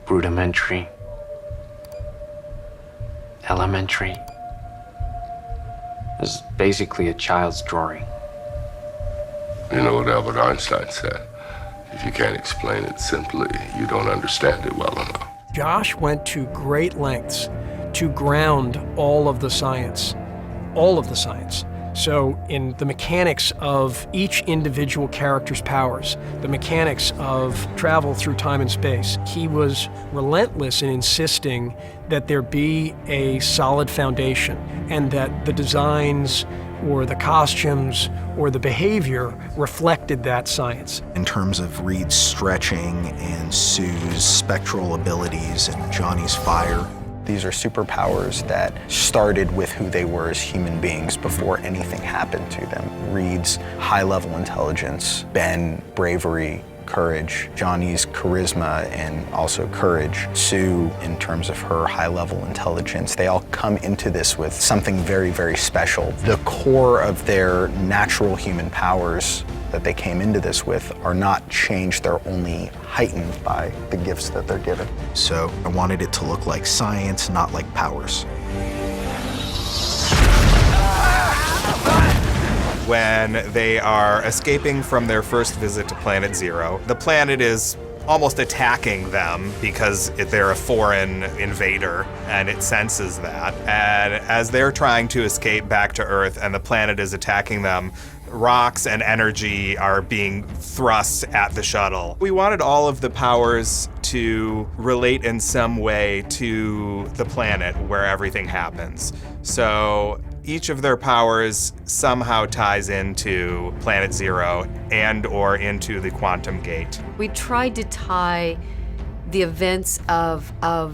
rudimentary, elementary. It's basically a child's drawing. You know what Albert Einstein said? If you can't explain it simply, you don't understand it well enough. Josh went to great lengths to ground all of the science. So in the mechanics of each individual character's powers, the mechanics of travel through time and space, he was relentless in insisting that there be a solid foundation and that the designs or the costumes or the behavior reflected that science. In terms of Reed's stretching and Sue's spectral abilities and Johnny's fire, these are superpowers that started with who they were as human beings before anything happened to them. Reed's high-level intelligence, Ben, bravery, courage, Johnny's charisma and also courage, Sue in terms of her high-level intelligence. They all come into this with something very, very special. The core of their natural human powers that they came into this with are not changed, they're only heightened by the gifts that they're given. So I wanted it to look like science, not like powers. When they are escaping from their first visit to Planet Zero, the planet is almost attacking them because they're a foreign invader and it senses that. And as they're trying to escape back to Earth and the planet is attacking them, rocks and energy are being thrust at the shuttle. We wanted all of the powers to relate in some way to the planet where everything happens. So each of their powers somehow ties into Planet Zero and or into the quantum gate. We tried to tie the events of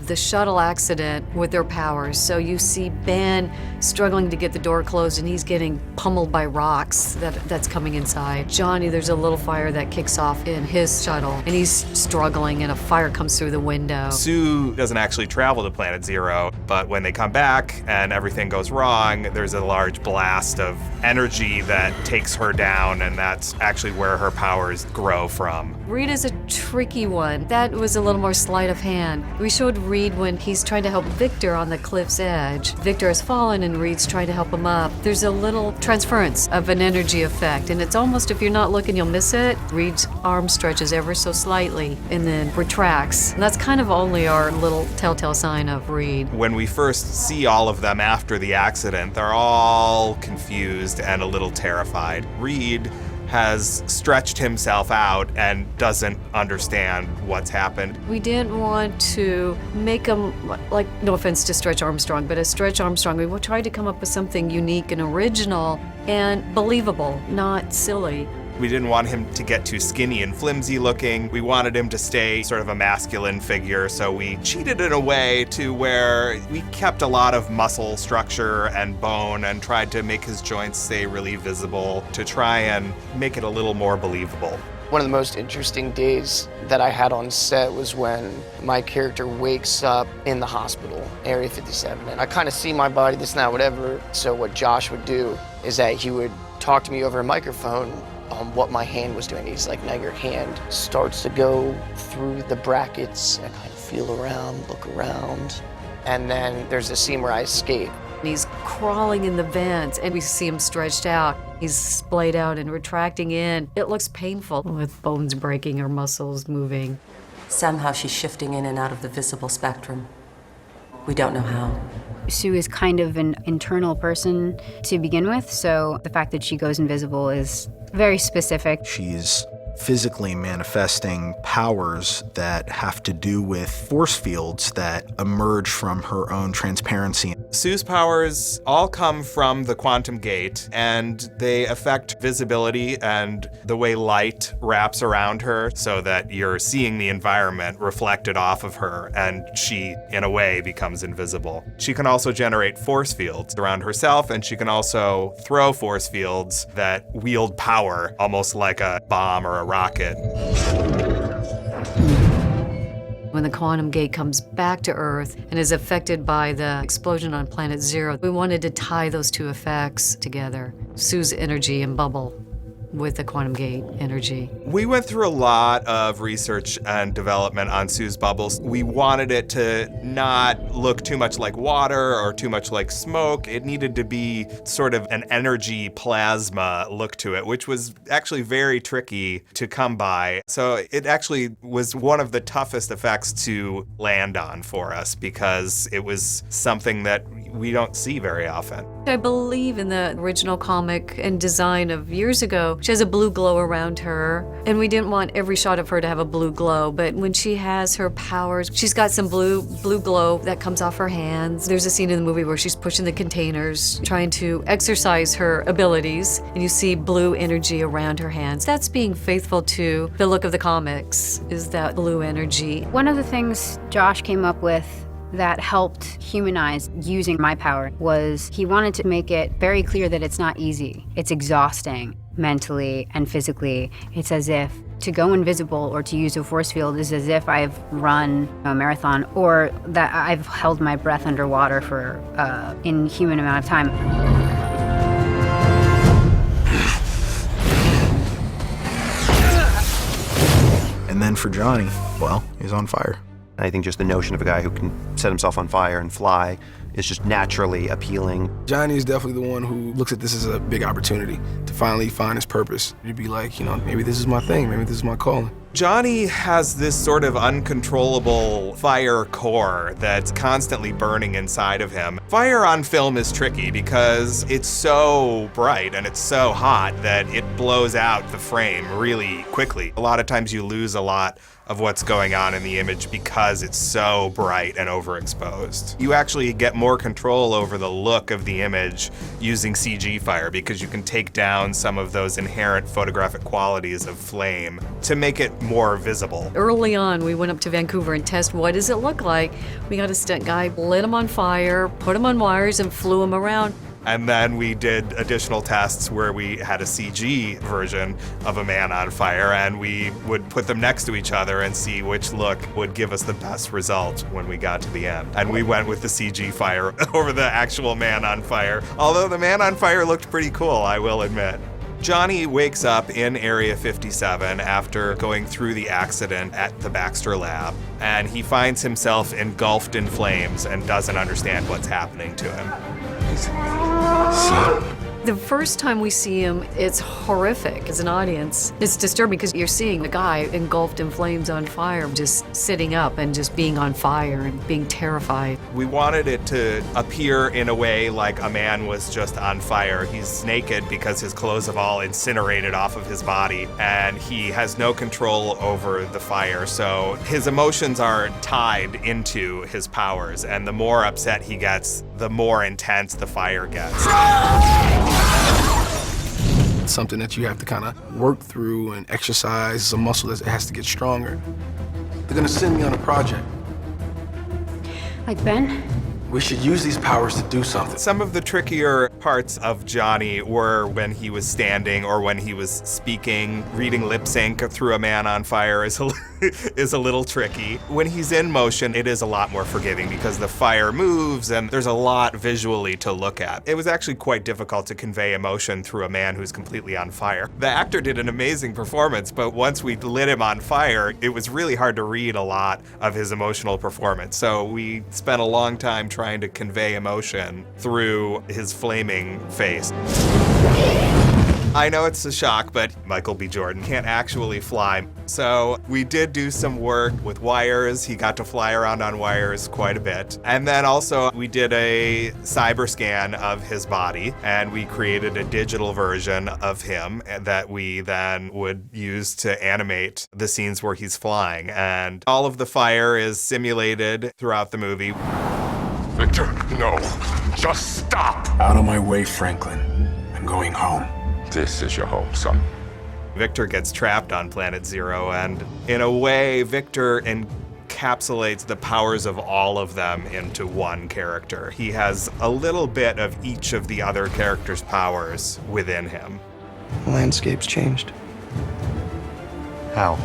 the shuttle accident with their powers. So you see Ben struggling to get the door closed and he's getting pummeled by rocks that's coming inside. Johnny, there's a little fire that kicks off in his shuttle and he's struggling and a fire comes through the window. Sue doesn't actually travel to Planet Zero, but when they come back and everything goes wrong, there's a large blast of energy that takes her down, and that's actually where her powers grow from. Reed is a tricky one. That was a little more sleight of hand. We showed Reed when he's trying to help Victor on the cliff's edge. Victor has fallen and Reed's trying to help him up. There's a little transference of an energy effect, and it's almost, if you're not looking, you'll miss it. Reed's arm stretches ever so slightly and then retracts. And that's kind of only our little telltale sign of Reed. When we first see all of them after the accident, they're all confused and a little terrified. Reed has stretched himself out and doesn't understand what's happened. We didn't want to make him, like, no offense to Stretch Armstrong, but as Stretch Armstrong, we tried to come up with something unique and original and believable, not silly. We didn't want him to get too skinny and flimsy looking. We wanted him to stay sort of a masculine figure, so we cheated in a way to where we kept a lot of muscle structure and bone and tried to make his joints stay really visible to try and make it a little more believable. One of the most interesting days that I had on set was when my character wakes up in the hospital, Area 57, and I kind of see my body, this and that, whatever. So what Josh would do is that he would talk to me over a microphone on what my hand was doing. He's like, now your hand starts to go through the brackets and kind of feel around, look around. And then there's a scene where I escape. He's crawling in the vents and we see him stretched out. He's splayed out and retracting in. It looks painful with bones breaking or muscles moving. Somehow she's shifting in and out of the visible spectrum. We don't know how. Sue is kind of an internal person to begin with, so the fact that she goes invisible is very specific. She's physically manifesting powers that have to do with force fields that emerge from her own transparency. Sue's powers all come from the quantum gate, and they affect visibility and the way light wraps around her so that you're seeing the environment reflected off of her, and she, in a way, becomes invisible. She can also generate force fields around herself, and she can also throw force fields that wield power, almost like a bomb or a rocket. When the quantum gate comes back to Earth and is affected by the explosion on Planet Zero, we wanted to tie those two effects together. Sue's energy and bubble with the quantum gate energy. We went through a lot of research and development on Sue's bubbles. We wanted it to not look too much like water or too much like smoke. It needed to be sort of an energy plasma look to it, which was actually very tricky to come by. So it actually was one of the toughest effects to land on for us because it was something that we don't see very often. I believe in the original comic and design of years ago, she has a blue glow around her, and we didn't want every shot of her to have a blue glow, but when she has her powers, she's got some blue glow that comes off her hands. There's a scene in the movie where she's pushing the containers, trying to exercise her abilities, and you see blue energy around her hands. That's being faithful to the look of the comics, is that blue energy. One of the things Josh came up with that helped humanize using my power was he wanted to make it very clear that it's not easy. It's exhausting mentally and physically. It's as if to go invisible or to use a force field is as if I've run a marathon or that I've held my breath underwater for an inhuman amount of time. And then for Johnny, well, he's on fire. I think just the notion of a guy who can set himself on fire and fly is just naturally appealing. Johnny is definitely the one who looks at this as a big opportunity to finally find his purpose. To be like, you know, maybe this is my thing, maybe this is my calling. Johnny has this sort of uncontrollable fire core that's constantly burning inside of him. Fire on film is tricky because it's so bright and it's so hot that it blows out the frame really quickly. A lot of times you lose a lot of what's going on in the image because it's so bright and overexposed. You actually get more control over the look of the image using CG fire because you can take down some of those inherent photographic qualities of flame to make it more visible. Early on, we went up to Vancouver and tested what does it look like. We got a stunt guy, lit him on fire, put him on wires, and flew him around. And then we did additional tests where we had a CG version of a man on fire, and we would put them next to each other and see which look would give us the best result when we got to the end. And we went with the CG fire over the actual man on fire, although the man on fire looked pretty cool, I will admit. Johnny wakes up in Area 57 after going through the accident at the Baxter lab, and he finds himself engulfed in flames and doesn't understand what's happening to him. The first time we see him, it's horrific as an audience. It's disturbing because you're seeing a guy engulfed in flames on fire, just sitting up and just being on fire and being terrified. We wanted it to appear in a way like a man was just on fire. He's naked because his clothes have all incinerated off of his body, and he has no control over the fire. So his emotions are tied into his powers, and the more upset he gets, the more intense the fire gets. It's something that you have to kind of work through and exercise. It's a muscle that has to get stronger. They're gonna send me on a project. Like Ben? We should use these powers to do something. Some of the trickier parts of Johnny were when he was standing or when he was speaking. Reading lip sync through a man on fire is a little tricky. When he's in motion, it is a lot more forgiving because the fire moves and there's a lot visually to look at. It was actually quite difficult to convey emotion through a man who's completely on fire. The actor did an amazing performance, but once we lit him on fire, it was really hard to read a lot of his emotional performance. So we spent a long time trying to convey emotion through his flaming face. I know it's a shock, but Michael B. Jordan can't actually fly. So we did do some work with wires. He got to fly around on wires quite a bit. And then also we did a cyber scan of his body, and we created a digital version of him that we then would use to animate the scenes where he's flying. And all of the fire is simulated throughout the movie. Victor, no. Just stop. Out of my way, Franklin. I'm going home. This is your home, son. Victor gets trapped on Planet Zero, and in a way, Victor encapsulates the powers of all of them into one character. He has a little bit of each of the other characters' powers within him. The landscape's changed. How?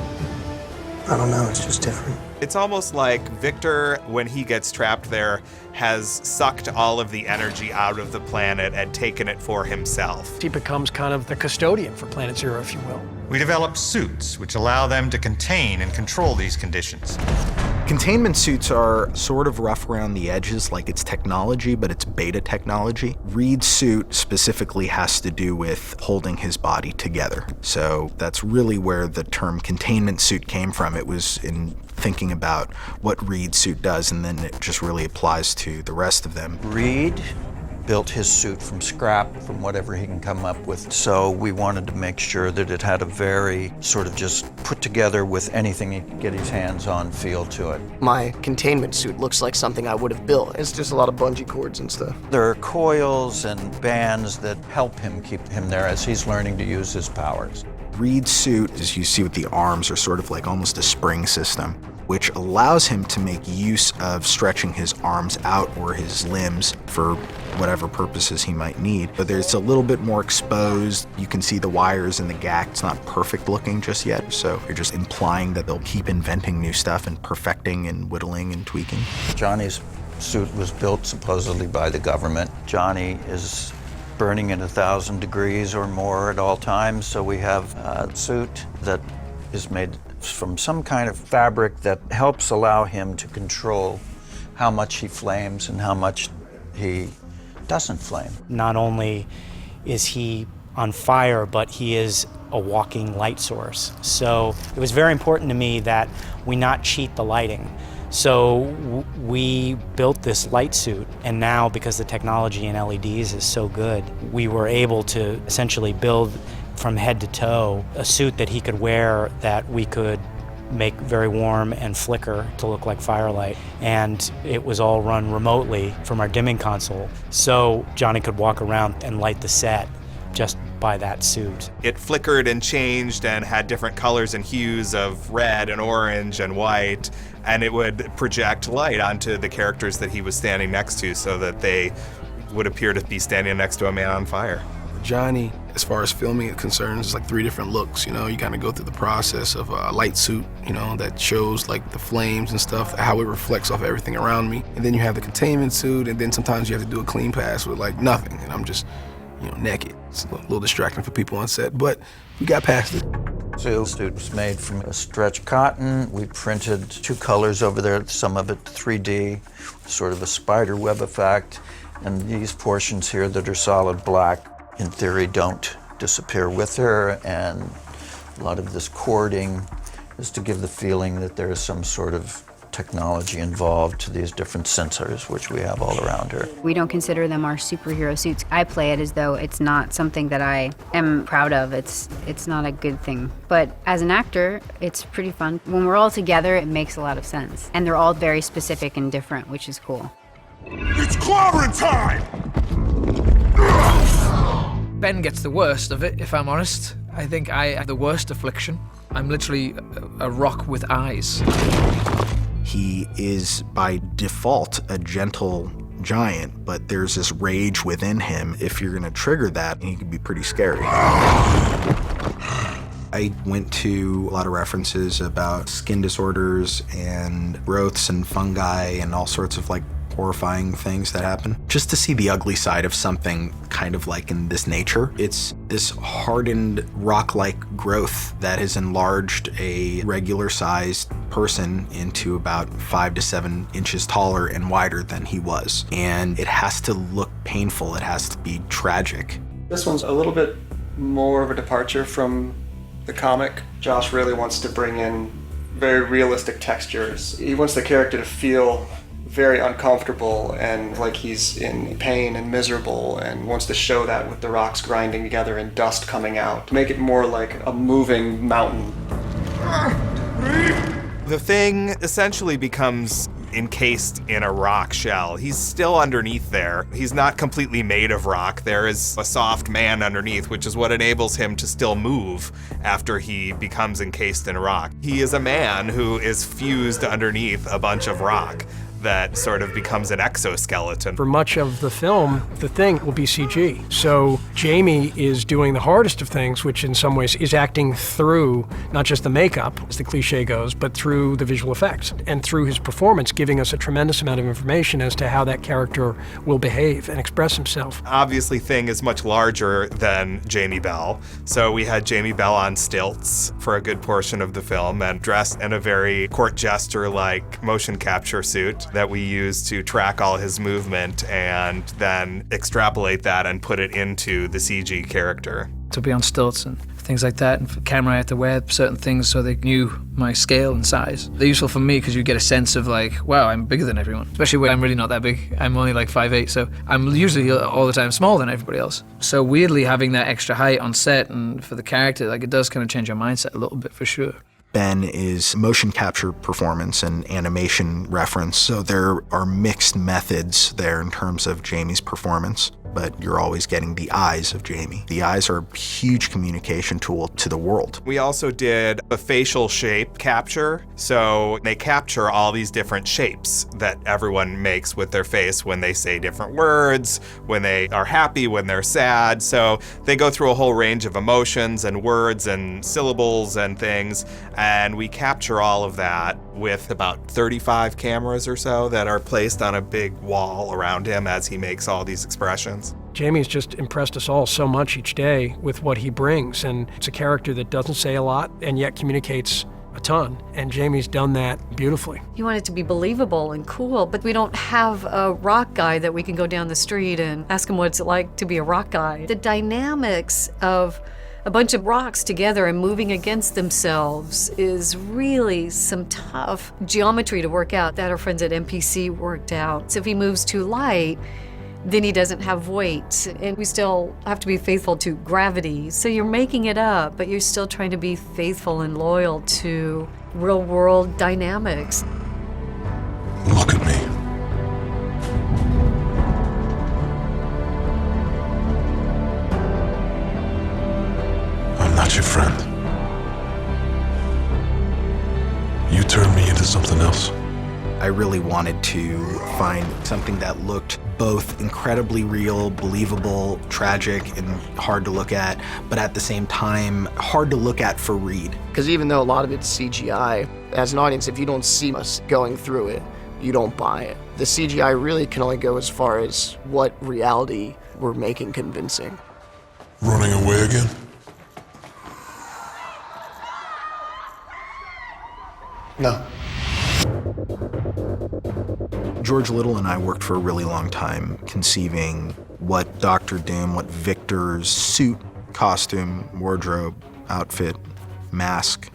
I don't know, it's just different. It's almost like Victor, when he gets trapped there, has sucked all of the energy out of the planet and taken it for himself. He becomes kind of the custodian for Planet Zero, if you will. We develop suits which allow them to contain and control these conditions. Containment suits are sort of rough around the edges, like it's technology, but it's beta technology. Reed's suit specifically has to do with holding his body together. So that's really where the term containment suit came from. It was in thinking about what Reed's suit does, and then it just really applies to the rest of them. Reed built his suit from scrap, from whatever he can come up with. So we wanted to make sure that it had a very sort of just put together with anything he could get his hands on feel to it. My containment suit looks like something I would have built. It's just a lot of bungee cords and stuff. There are coils and bands that help him keep him there as he's learning to use his powers. Reed's suit, as you see with the arms, are sort of like almost a spring system, which allows him to make use of stretching his arms out or his limbs for whatever purposes he might need. But it's a little bit more exposed. You can see the wires and the gack. It's not perfect looking just yet, so you're just implying that they'll keep inventing new stuff and perfecting and whittling and tweaking. Johnny's suit was built supposedly by the government. Johnny is burning at 1,000 degrees or more at all times, so we have a suit that is made from some kind of fabric that helps allow him to control how much he flames and how much he doesn't flame. Not only is he on fire, but he is a walking light source. So it was very important to me that we not cheat the lighting. So we built this light suit, and now because the technology in LEDs is so good, we were able to essentially build from head to toe a suit that he could wear that we could make very warm and flicker to look like firelight. And it was all run remotely from our dimming console. So Johnny could walk around and light the set just by that suit. It flickered and changed and had different colors and hues of red and orange and white, and it would project light onto the characters that he was standing next to so that they would appear to be standing next to a man on fire. Johnny, as far as filming is concerned, it's like 3 different looks, you know? You kind of go through the process of a light suit, you know, that shows like the flames and stuff, how it reflects off everything around me. And then you have the containment suit, and then sometimes you have to do a clean pass with like nothing, and I'm just, you know, naked. It's a little distracting for people on set, but we got past it. So the suit was made from a stretch cotton. We printed 2 colors over there, some of it 3D, sort of a spider web effect. And these portions here that are solid black, in theory, don't disappear with her, and a lot of this cording is to give the feeling that there is some sort of technology involved to these different sensors, which we have all around her. We don't consider them our superhero suits. I play it as though it's not something that I am proud of. It's not a good thing. But as an actor, it's pretty fun. When we're all together, it makes a lot of sense. And they're all very specific and different, which is cool. It's clobbering time! Ben gets the worst of it, if I'm honest. I think I have the worst affliction. I'm literally a rock with eyes. He is by default a gentle giant, but there's this rage within him. If you're gonna trigger that, he can be pretty scary. I went to a lot of references about skin disorders and growths and fungi and all sorts of like horrifying things that happen. Just to see the ugly side of something kind of like in this nature. It's this hardened rock-like growth that has enlarged a regular-sized person into about 5 to 7 inches taller and wider than he was. And it has to look painful. It has to be tragic. This one's a little bit more of a departure from the comic. Josh really wants to bring in very realistic textures. He wants the character to feel very uncomfortable and like he's in pain and miserable, and wants to show that with the rocks grinding together and dust coming out to make it more like a moving mountain. The thing essentially becomes encased in a rock shell. He's still underneath there. He's not completely made of rock. There is a soft man underneath, which is what enables him to still move after he becomes encased in rock. He is a man who is fused underneath a bunch of rock. that sort of becomes an exoskeleton. For much of the film, the thing will be CG. So Jamie is doing the hardest of things, which in some ways is acting through not just the makeup, as the cliche goes, but through the visual effects and through his performance, giving us a tremendous amount of information as to how that character will behave and express himself. Obviously, Thing is much larger than Jamie Bell, so we had Jamie Bell on stilts for a good portion of the film and dressed in a very court jester-like motion capture suit that we used to track all his movement and then extrapolate that and put it into the CG character. To be on stilts and things like that, and for camera I had to wear certain things so they knew my scale and size. They're useful for me because you get a sense of like, wow, I'm bigger than everyone. Especially when I'm really not that big. I'm only like 5'8", so I'm usually all the time smaller than everybody else. So weirdly having that extra height on set and for the character, like it does kind of change your mindset a little bit for sure. Ben is motion capture performance and animation reference, so there are mixed methods there in terms of Jamie's performance, but you're always getting the eyes of Jamie. The eyes are a huge communication tool to the world. We also did a facial shape capture, so they capture all these different shapes that everyone makes with their face when they say different words, when they are happy, when they're sad. So they go through a whole range of emotions and words and syllables and things, and we capture all of that with about 35 cameras or so that are placed on a big wall around him as he makes all these expressions. Jamie's just impressed us all so much each day with what he brings, and it's a character that doesn't say a lot and yet communicates a ton, and Jamie's done that beautifully. You want it to be believable and cool, but we don't have a rock guy that we can go down the street and ask him what it's like to be a rock guy. The dynamics of a bunch of rocks together and moving against themselves is really some tough geometry to work out that our friends at MPC worked out. So if he moves too light, then he doesn't have weight, and we still have to be faithful to gravity. So you're making it up, but you're still trying to be faithful and loyal to real world dynamics. Look at me. I'm not your friend. You turned me into something else. I really wanted to find something that looked both incredibly real, believable, tragic, and hard to look at, but at the same time, hard to look at for Reed. Because even though a lot of it's CGI, as an audience, if you don't see us going through it, you don't buy it. The CGI really can only go as far as what reality we're making convincing. Running away again? No. George Little and I worked for a really long time conceiving what Dr. Doom, what Victor's suit, costume, wardrobe, outfit, mask,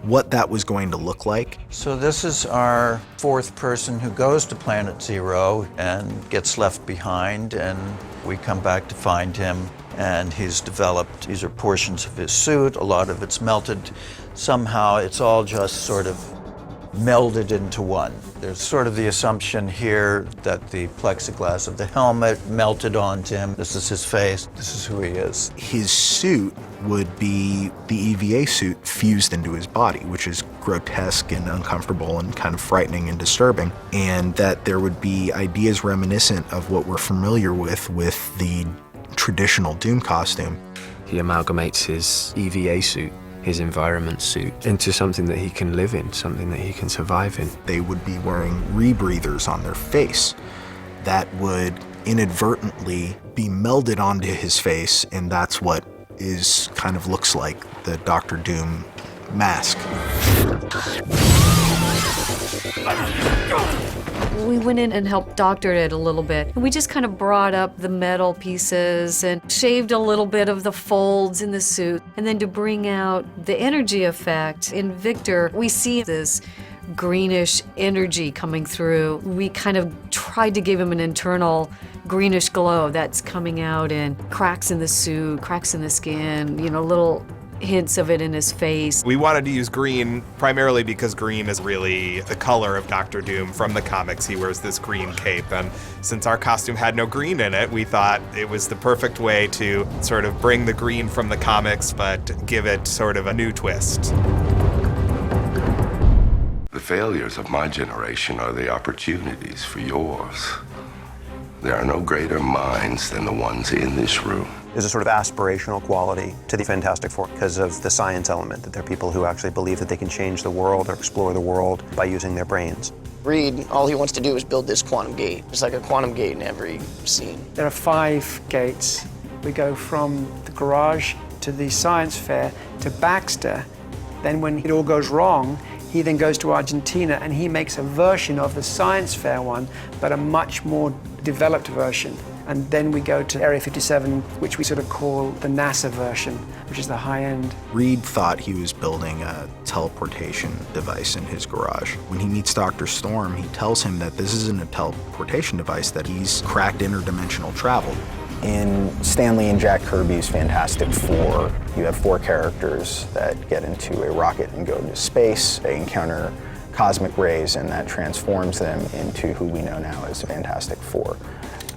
what that was going to look like. So this is our fourth person who goes to Planet Zero and gets left behind, and we come back to find him, and he's developed, these are portions of his suit, a lot of it's melted. Somehow it's all just sort of melded into one. There's sort of the assumption here that the plexiglass of the helmet melted onto him. This is his face. This is who he is. His suit would be the EVA suit fused into his body, which is grotesque and uncomfortable and kind of frightening and disturbing. And that there would be ideas reminiscent of what we're familiar with the traditional Doom costume. He amalgamates his EVA suit, his environment suit, into something that he can live in, something that he can survive in. They would be wearing rebreathers on their face that would inadvertently be melded onto his face, and that's what is kind of looks like the Dr. Doom mask. We went in and helped doctor it a little bit. And we just kind of brought up the metal pieces and shaved a little bit of the folds in the suit. And then to bring out the energy effect in Victor, we see this greenish energy coming through. We kind of tried to give him an internal greenish glow that's coming out in cracks in the suit, cracks in the skin, you know, little hints of it in his face. We wanted to use green primarily because green is really the color of Dr. Doom from the comics. He wears this green cape, and since our costume had no green in it, we thought it was the perfect way to sort of bring the green from the comics but give it sort of a new twist. The failures of my generation are the opportunities for yours. There are no greater minds than the ones in this room. There's a sort of aspirational quality to the Fantastic Four because of the science element, that they're people who actually believe that they can change the world or explore the world by using their brains. Reed, all he wants to do is build this quantum gate. There's like a quantum gate in every scene. There are 5 gates. We go from the garage to the science fair to Baxter. Then when it all goes wrong, he then goes to Argentina and he makes a version of the science fair one, but a much more developed version. And then we go to Area 57, which we sort of call the NASA version, which is the high end. Reed thought he was building a teleportation device in his garage. When he meets Dr. Storm, he tells him that this isn't a teleportation device, that he's cracked interdimensional travel. In Stanley and Jack Kirby's Fantastic Four, you have 4 characters that get into a rocket and go into space. They encounter cosmic rays, and that transforms them into who we know now as Fantastic Four.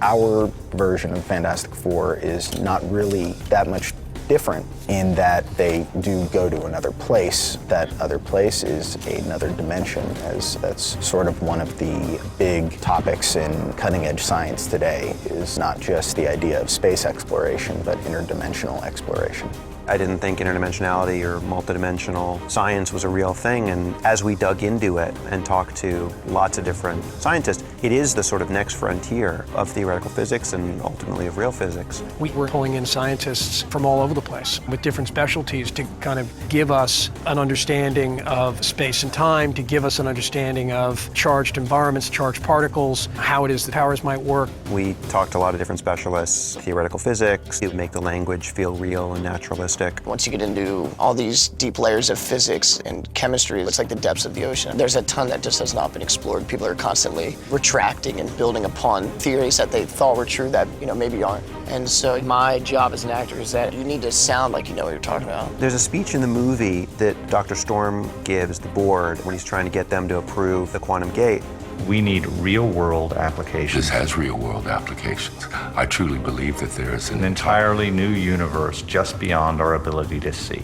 Our version of Fantastic Four is not really that much different in that they do go to another place. That other place is another dimension, as that's sort of one of the big topics in cutting-edge science today, is not just the idea of space exploration, but interdimensional exploration. I didn't think interdimensionality or multidimensional science was a real thing, and as we dug into it and talked to lots of different scientists, it is the sort of next frontier of theoretical physics and ultimately of real physics. We were pulling in scientists from all over the place with different specialties to kind of give us an understanding of space and time, to give us an understanding of charged environments, charged particles, how it is the powers might work. We talked to a lot of different specialists, theoretical physics, to make the language feel real and naturalistic. Once you get into all these deep layers of physics and chemistry, it's like the depths of the ocean. There's a ton that just has not been explored. People are constantly retracting and building upon theories that they thought were true that, maybe aren't. And so my job as an actor is that you need to sound like you know what you're talking about. There's a speech in the movie that Dr. Storm gives the board when he's trying to get them to approve the quantum gate. We need real-world applications. This has real-world applications. I truly believe that there is an entirely new universe just beyond our ability to see.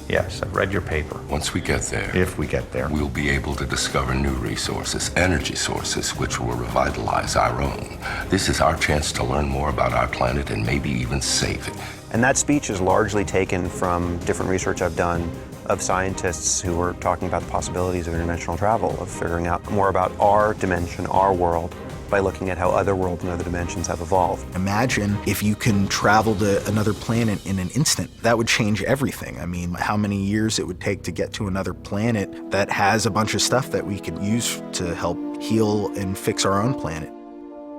Yes, I've read your paper. Once we get there, if we get there, we'll be able to discover new resources, energy sources, which will revitalize our own. This is our chance to learn more about our planet and maybe even save it. And that speech is largely taken from different research I've done of scientists who are talking about the possibilities of interdimensional travel, of figuring out more about our dimension, our world, by looking at how other worlds and other dimensions have evolved. Imagine if you can travel to another planet in an instant. That would change everything. I mean, how many years it would take to get to another planet that has a bunch of stuff that we could use to help heal and fix our own planet.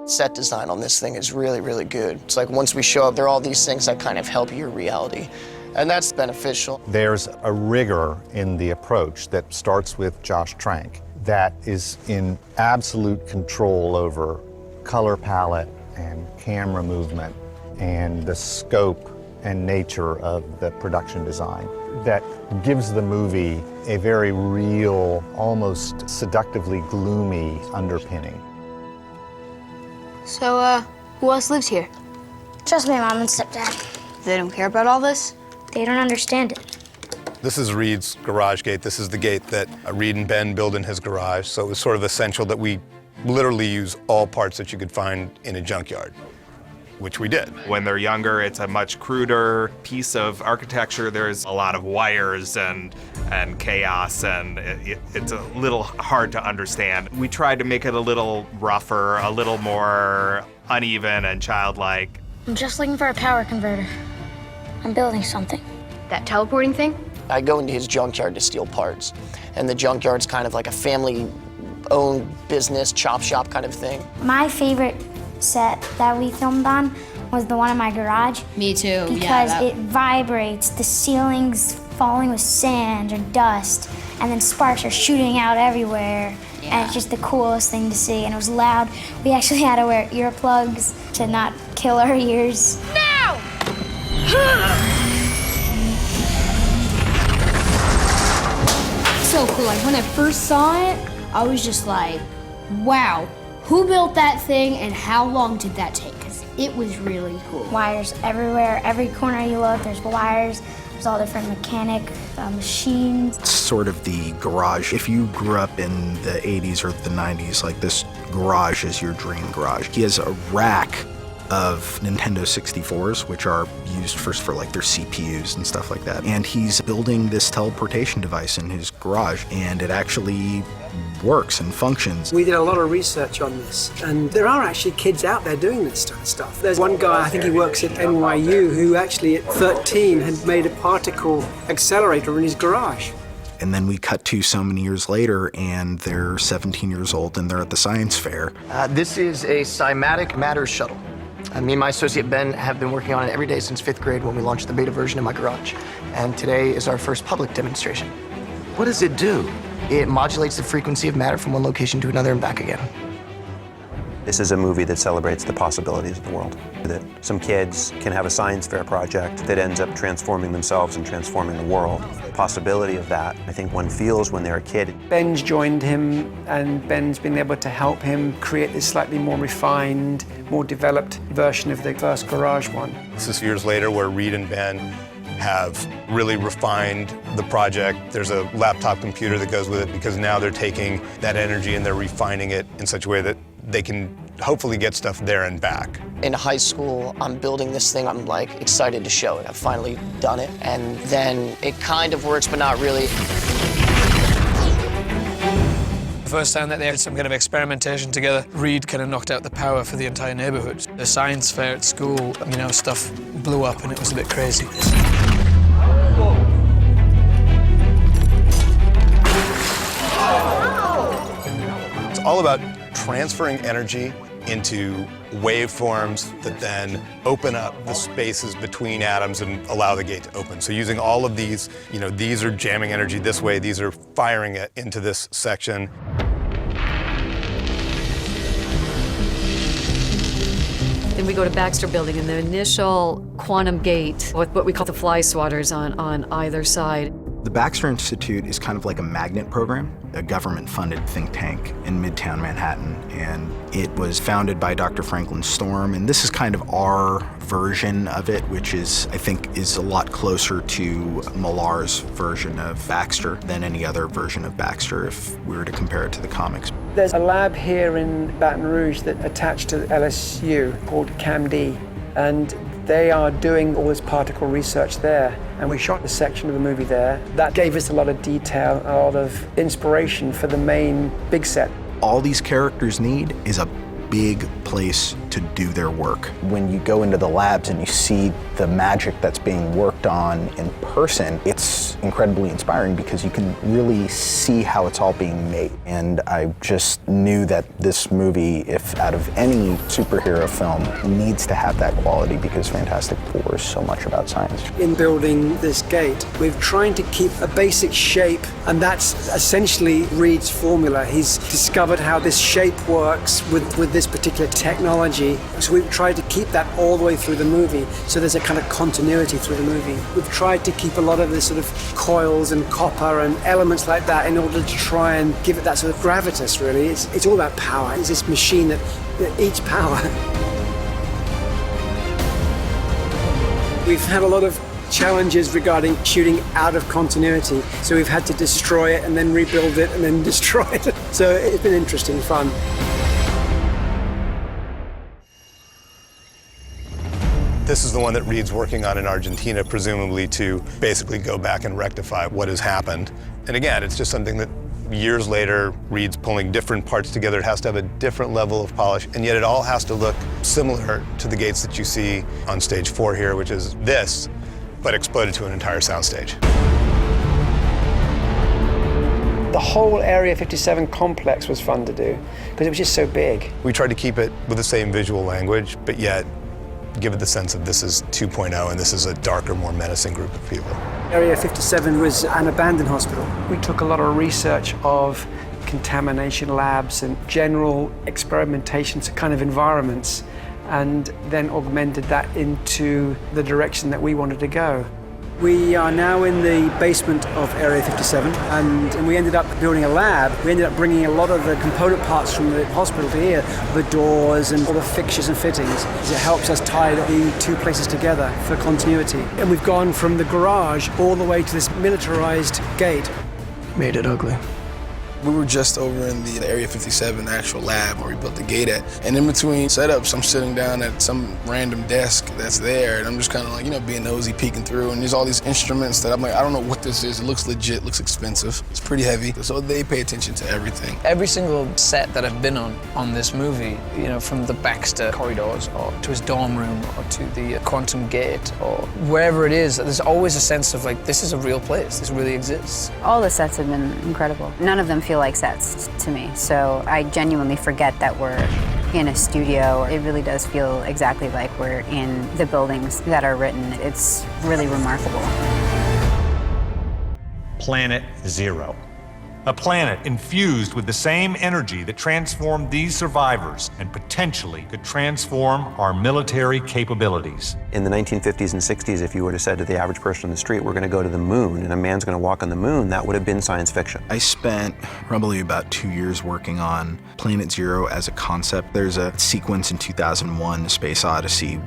Set design on this thing is really, really good. It's like once we show up, there are all these things that kind of help your reality. And that's beneficial. There's a rigor in the approach that starts with Josh Trank that is in absolute control over color palette and camera movement and the scope and nature of the production design that gives the movie a very real, almost seductively gloomy underpinning. So, who else lives here? Just my mom and stepdad. They don't care about all this? They don't understand it. This is Reed's garage gate. This is the gate that Reed and Ben build in his garage. So it was sort of essential that we literally use all parts that you could find in a junkyard, which we did. When they're younger, it's a much cruder piece of architecture. There's a lot of wires and chaos, and it's a little hard to understand. We tried to make it a little rougher, a little more uneven and childlike. I'm just looking for a power converter. I'm building something. That teleporting thing? I go into his junkyard to steal parts, and the junkyard's kind of like a family-owned business, chop shop kind of thing. My favorite set that we filmed on was the one in my garage. Me too, because it vibrates, the ceiling's falling with sand or dust, and then sparks are shooting out everywhere. And it's just the coolest thing to see, and it was loud. We actually had to wear earplugs to not kill our ears. Now! So cool, like when I first saw it, I was just like, wow, who built that thing and how long did that take? Because it was really cool. Wires everywhere, every corner you look, there's wires. There's all different mechanic machines. It's sort of the garage. If you grew up in the 80s or the 90s, like this garage is your dream garage. He has a rack of Nintendo 64s, which are used first for like their CPUs and stuff like that. And he's building this teleportation device in his garage, and it actually works and functions. We did a lot of research on this, and there are actually kids out there doing this kind of stuff. There's one guy, I think he works at NYU, who actually at 13 had made a particle accelerator in his garage. And then we cut to so many years later, and they're 17 years old, and they're at the science fair. This is a cymatic matter shuttle. Me and my associate Ben have been working on it every day since 5th grade when we launched the beta version in my garage. And today is our first public demonstration. What does it do? It modulates the frequency of matter from one location to another and back again. This is a movie that celebrates the possibilities of the world. That some kids can have a science fair project that ends up transforming themselves and transforming the world. The possibility of that, I think one feels when they're a kid. Ben's joined him, and Ben's been able to help him create this slightly more refined, more developed version of the first garage one. This is years later where Reed and Ben have really refined the project. There's a laptop computer that goes with it because now they're taking that energy and they're refining it in such a way that they can hopefully get stuff there and back. In high school, I'm building this thing. I'm like excited to show it. I've finally done it. And then it kind of works, but not really. The first time that they had some kind of experimentation together, Reed kind of knocked out the power for the entire neighborhood. The science fair at school, you know, stuff blew up and it was a bit crazy. It's all about transferring energy into waveforms that then open up the spaces between atoms and allow the gate to open. So using all of these, you know, these are jamming energy this way, these are firing it into this section. Then we go to Baxter Building, and the initial quantum gate with what we call the fly swatters on either side. The Baxter Institute is kind of like a magnet program, a government-funded think tank in Midtown Manhattan, and it was founded by Dr. Franklin Storm, and this is kind of our version of it, which is, I think, is a lot closer to Millar's version of Baxter than any other version of Baxter if we were to compare it to the comics. There's a lab here in Baton Rouge that attached to LSU called CAMD, and they are doing all this particle research there. And we shot a section of the movie there. That gave us a lot of detail, a lot of inspiration for the main big set. All these characters need is a big place to do their work. When you go into the labs and you see the magic that's being worked on in person, it's incredibly inspiring because you can really see how it's all being made. And I just knew that this movie, if out of any superhero film, needs to have that quality because Fantastic Four is so much about science. In building this gate, we're trying to keep a basic shape, and that's essentially Reed's formula. He's discovered how this shape works with this particular technology. So we've tried to keep that all the way through the movie, so there's a kind of continuity through the movie. We've tried to keep a lot of the sort of coils and copper and elements like that in order to try and give it that sort of gravitas, really. It's all about power. It's this machine that eats power. We've had a lot of challenges regarding shooting out of continuity, so we've had to destroy it and then rebuild it and then destroy it. So it's been interesting, fun. This is the one that Reed's working on in Argentina, presumably to basically go back and rectify what has happened. And again, it's just something that years later, Reed's pulling different parts together. It has to have a different level of polish, and yet it all has to look similar to the gates that you see on stage 4 here, which is this, but exploded to an entire soundstage. The whole Area 57 complex was fun to do because it was just so big. We tried to keep it with the same visual language, but yet give it the sense of this is 2.0 and this is a darker, more menacing group of people. Area 57 was an abandoned hospital. We took a lot of research of contamination labs and general experimentation kind of environments, and then augmented that into the direction that we wanted to go. We are now in the basement of Area 57, and we ended up building a lab. We ended up bringing a lot of the component parts from the hospital to here, the doors and all the fixtures and fittings. It helps us tie the two places together for continuity. And we've gone from the garage all the way to this militarized gate. Made it ugly. We were just over in the Area 57 actual lab where we built the gate at. And in between setups, I'm sitting down at some random desk that's there, and I'm just kind of like, you know, being nosy, peeking through, and there's all these instruments that I'm like, I don't know what this is. It looks legit, looks expensive. It's pretty heavy. So they pay attention to everything. Every single set that I've been on this movie, you know, from the Baxter corridors or to his dorm room or to the quantum gate or wherever it is, there's always a sense of like, this is a real place. This really exists. All the sets have been incredible. None of them feel like sets to me, so I genuinely forget that we're in a studio. It really does feel exactly like we're in the buildings that are written. It's really remarkable. Planet Zero. A planet infused with the same energy that transformed these survivors and potentially could transform our military capabilities. In the 1950s and 60s, if you were to say to the average person on the street, we're going to go to the moon and a man's going to walk on the moon, that would have been science fiction. I spent probably about 2 years working on Planet Zero as a concept. There's a sequence in 2001, The Space Odyssey,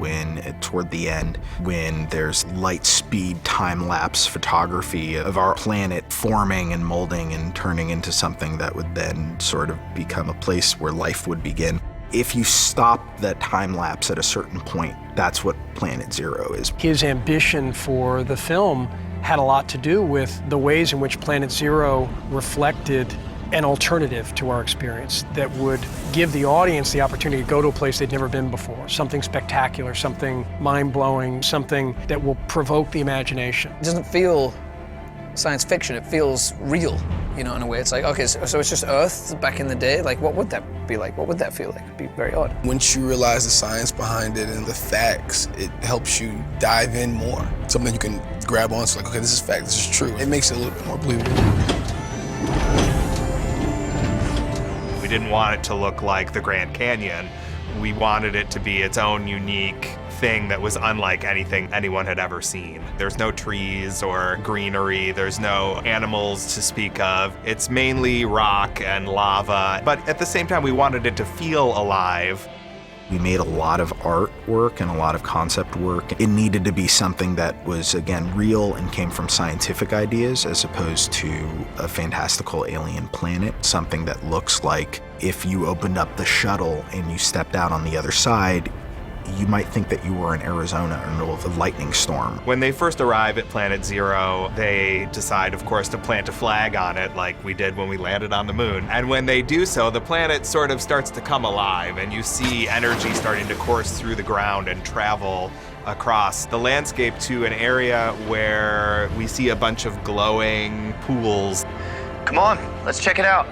toward the end, when there's light speed time-lapse photography of our planet forming and molding and turning into something that would then sort of become a place where life would begin. If you stop that time lapse at a certain point, that's what Planet Zero is. His ambition for the film had a lot to do with the ways in which Planet Zero reflected an alternative to our experience that would give the audience the opportunity to go to a place they'd never been before, something spectacular, something mind-blowing, something that will provoke the imagination. It doesn't feel science fiction, it feels real, you know, in a way. It's like, okay, so it's just Earth back in the day? Like, what would that be like? What would that feel like? It'd be very odd. Once you realize the science behind it and the facts, it helps you dive in more. Something you can grab onto, like, okay, this is fact, this is true. It makes it a little bit more believable. We didn't want it to look like the Grand Canyon. We wanted it to be its own unique thing that was unlike anything anyone had ever seen. There's no trees or greenery, there's no animals to speak of. It's mainly rock and lava, but at the same time we wanted it to feel alive. We made a lot of artwork and a lot of concept work. It needed to be something that was, again, real and came from scientific ideas as opposed to a fantastical alien planet, something that looks like if you opened up the shuttle and you stepped out on the other side, you might think that you were in Arizona in the middle of a lightning storm. When they first arrive at Planet Zero, they decide, of course, to plant a flag on it like we did when we landed on the moon. And when they do so, the planet sort of starts to come alive, and you see energy starting to course through the ground and travel across the landscape to an area where we see a bunch of glowing pools. Come on, let's check it out.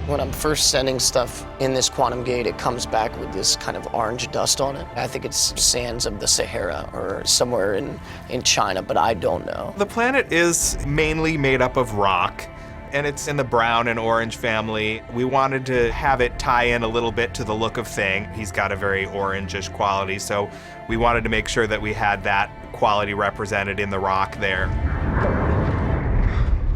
When I'm first sending stuff in this quantum gate, it comes back with this kind of orange dust on it. I think it's sands of the Sahara or somewhere in China, but I don't know. The planet is mainly made up of rock, and it's in the brown and orange family. We wanted to have it tie in a little bit to the look of Thing. He's got a very orangish quality, so we wanted to make sure that we had that quality represented in the rock there.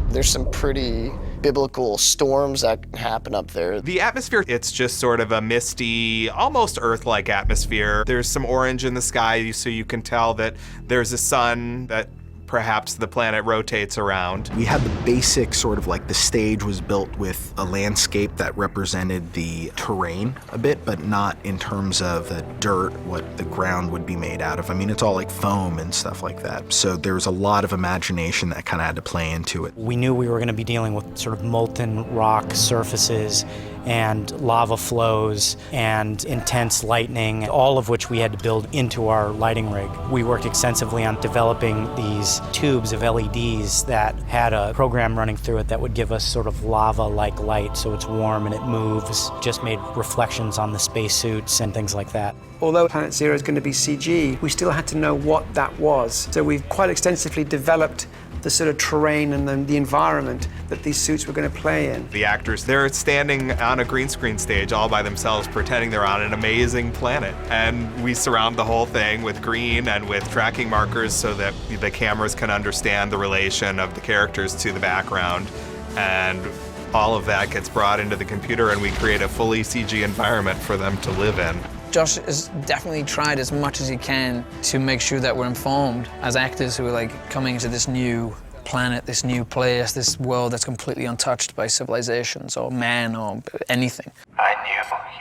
There's some pretty biblical storms that happen up there. The atmosphere, it's just sort of a misty, almost Earth-like atmosphere. There's some orange in the sky, so you can tell that there's a sun that perhaps the planet rotates around. We had the basic sort of like the stage was built with a landscape that represented the terrain a bit, but not in terms of the dirt, what the ground would be made out of. I mean, it's all like foam and stuff like that. So there's a lot of imagination that kind of had to play into it. We knew we were going to be dealing with sort of molten rock surfaces and lava flows and intense lightning, all of which we had to build into our lighting rig. We worked extensively on developing these tubes of LEDs that had a program running through it that would give us sort of lava-like light, so it's warm and it moves, just made reflections on the spacesuits and things like that. Although Planet Zero is going to be CG, we still had to know what that was. So we've quite extensively developed the sort of terrain and the environment that these suits were going to play in. The actors, they're standing on a green screen stage all by themselves, pretending they're on an amazing planet. And we surround the whole thing with green and with tracking markers so that the cameras can understand the relation of the characters to the background. And all of that gets brought into the computer and we create a fully CG environment for them to live in. Josh has definitely tried as much as he can to make sure that we're informed as actors who are like coming into this new planet, this new place, this world that's completely untouched by civilizations or man or anything. I knew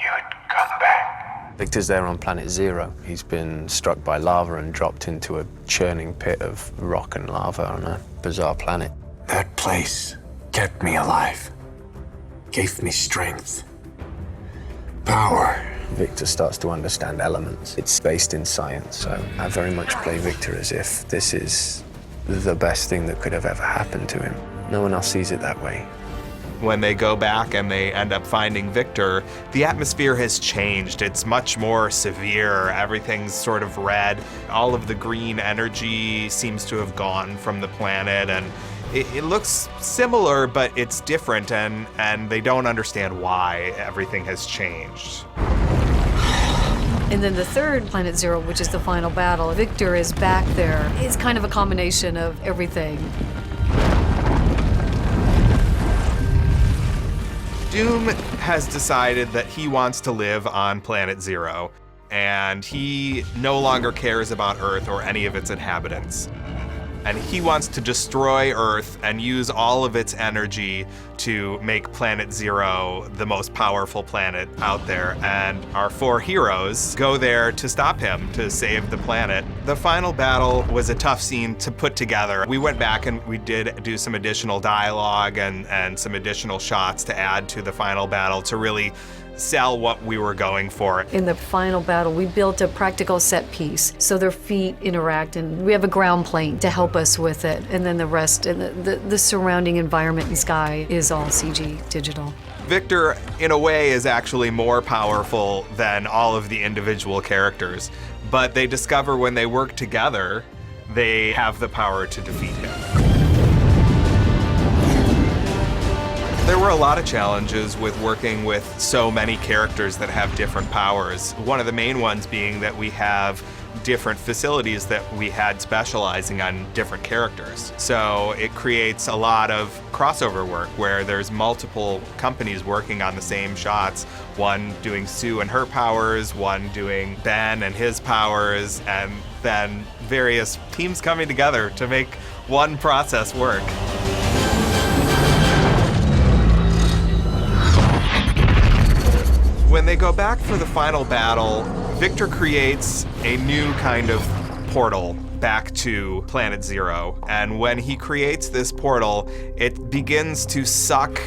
you'd come back. Victor's there on planet Zero. He's been struck by lava and dropped into a churning pit of rock and lava on a bizarre planet. That place kept me alive, gave me strength, power. Victor starts to understand elements. It's based in science, so I very much play Victor as if this is the best thing that could have ever happened to him. No one else sees it that way. When they go back and they end up finding Victor, the atmosphere has changed. It's much more severe. Everything's sort of red. All of the green energy seems to have gone from the planet, and it looks similar, but it's different, and they don't understand why everything has changed. And then the third Planet Zero, which is the final battle, Victor is back there. It's kind of a combination of everything. Doom has decided that he wants to live on Planet Zero, and he no longer cares about Earth or any of its inhabitants. And he wants to destroy Earth and use all of its energy to make Planet Zero the most powerful planet out there. And our four heroes go there to stop him, to save the planet. The final battle was a tough scene to put together. We went back and we did do some additional dialogue and some additional shots to add to the final battle to really sell what we were going for. In the final battle, we built a practical set piece, so their feet interact, and we have a ground plane to help us with it, and then the rest, and the surrounding environment and sky is all CG digital. Victor, in a way, is actually more powerful than all of the individual characters, but they discover when they work together, they have the power to defeat him. There were a lot of challenges with working with so many characters that have different powers. One of the main ones being that we have different facilities that we had specializing on different characters. So it creates a lot of crossover work where there's multiple companies working on the same shots, one doing Sue and her powers, one doing Ben and his powers, and then various teams coming together to make one process work. When they go back for the final battle, Victor creates a new kind of portal back to Planet Zero. And when he creates this portal, it begins to suck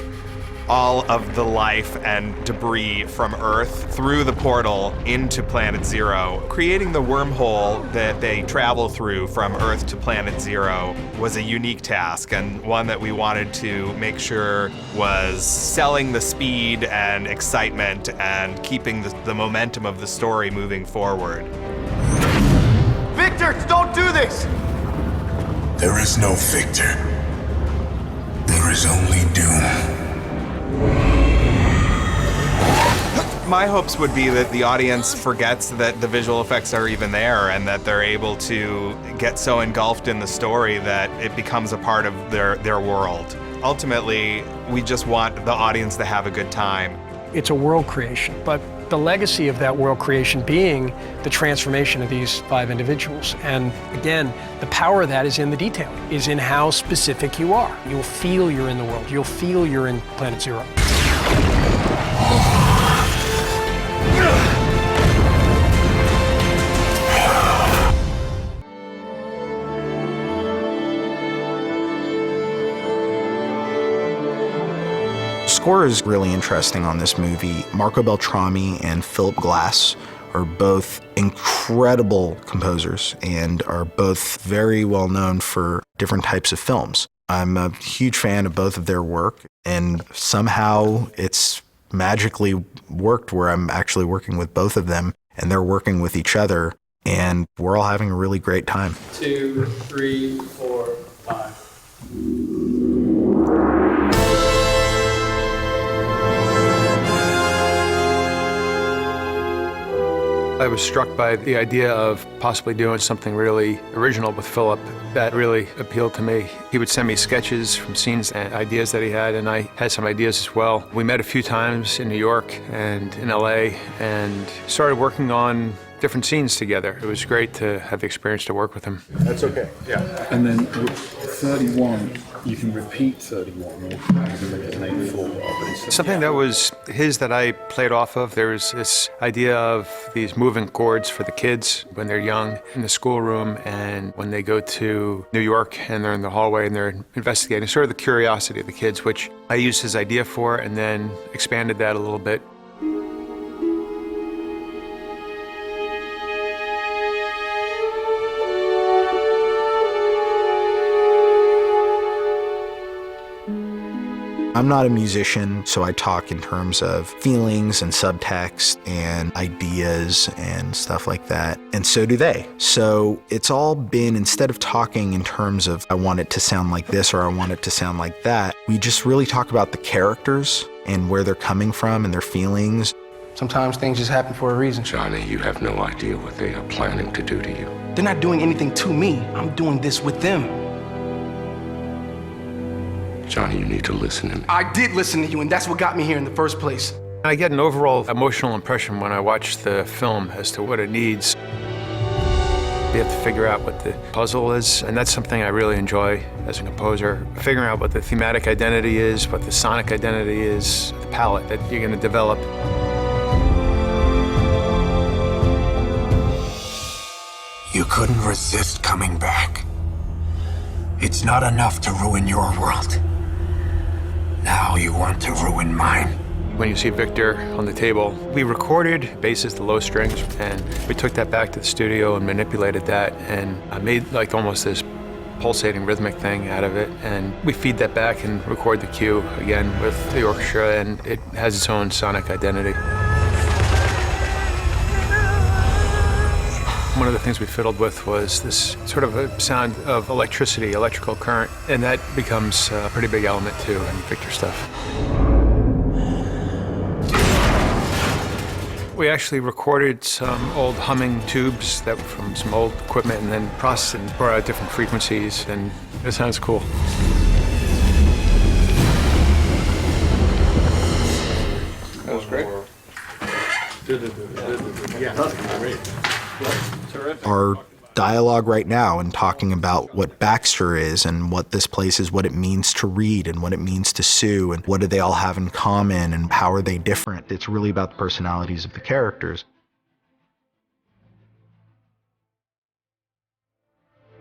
all of the life and debris from Earth through the portal into Planet Zero. Creating the wormhole that they travel through from Earth to Planet Zero was a unique task, and one that we wanted to make sure was selling the speed and excitement and keeping the momentum of the story moving forward. Victor, don't do this! There is no Victor. There is only Doom. My hopes would be that the audience forgets that the visual effects are even there and that they're able to get so engulfed in the story that it becomes a part of their world. Ultimately, we just want the audience to have a good time. It's a world creation, but the legacy of that world creation being the transformation of these 5 individuals. And again, the power of that is in the detail, is in how specific you are. You'll feel you're in the world. You'll feel you're in Planet Zero. Score is really interesting on this movie. Marco Beltrami and Philip Glass are both incredible composers and are both very well known for different types of films. I'm a huge fan of both of their work, and somehow it's magically worked where I'm actually working with both of them and they're working with each other, and we're all having a really great time. 2, 3, 4, 5. I was struck by the idea of possibly doing something really original with Philip. That really appealed to me. He would send me sketches from scenes and ideas that he had, and I had some ideas as well. We met a few times in New York and in LA and started working on different scenes together. It was great to have the experience to work with him. That's okay. Yeah. And then 31, you can repeat 31 or you can make it an 84. Something that was his that I played off of, there was this idea of these moving chords for the kids when they're young in the schoolroom and when they go to New York and they're in the hallway and they're investigating, sort of the curiosity of the kids, which I used his idea for and then expanded that a little bit. I'm not a musician, so I talk in terms of feelings and subtext and ideas and stuff like that, and so do they. So it's all been, instead of talking in terms of I want it to sound like this or I want it to sound like that, we just really talk about the characters and where they're coming from and their feelings. Sometimes things just happen for a reason. Johnny, you have no idea what they are planning to do to you. They're not doing anything to me. I'm doing this with them. Johnny, you need to listen to me. I did listen to you, and that's what got me here in the first place. I get an overall emotional impression when I watch the film as to what it needs. You have to figure out what the puzzle is, and that's something I really enjoy as a composer. Figuring out what the thematic identity is, what the sonic identity is, the palette that you're going to develop. You couldn't resist coming back. It's not enough to ruin your world. Now you want to ruin mine. When you see Victor on the table, we recorded basses, the low strings, and we took that back to the studio and manipulated that, and I made like almost this pulsating rhythmic thing out of it, and we feed that back and record the cue again with the orchestra, and it has its own sonic identity. One of the things we fiddled with was this sort of a sound of electricity, electrical current, and that becomes a pretty big element too in Victor stuff. We actually recorded some old humming tubes that were from some old equipment and then processed and brought out different frequencies, and it sounds cool. That was great. Yeah, that's great. Our dialogue right now and talking about what Baxter is and what this place is, what it means to read and what it means to sue and what do they all have in common and how are they different. It's really about the personalities of the characters.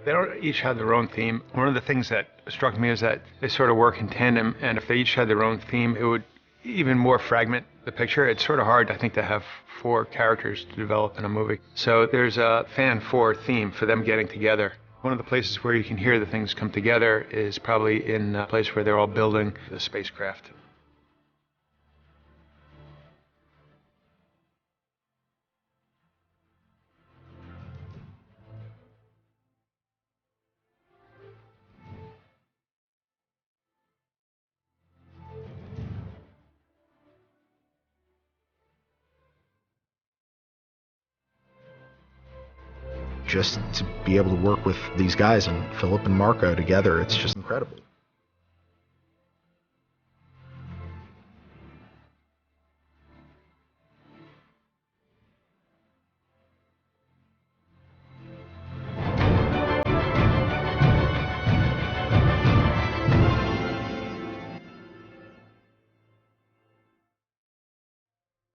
They don't each have their own theme. One of the things that struck me is that they sort of work in tandem, and if they each had their own theme, it would even more fragment the picture. It's sort of hard, I think, to have 4 characters to develop in a movie. So there's a fan 4 theme for them getting together. One of the places where you can hear the things come together is probably in a place where they're all building the spacecraft. Just to be able to work with these guys and Philip and Marco together, it's just incredible.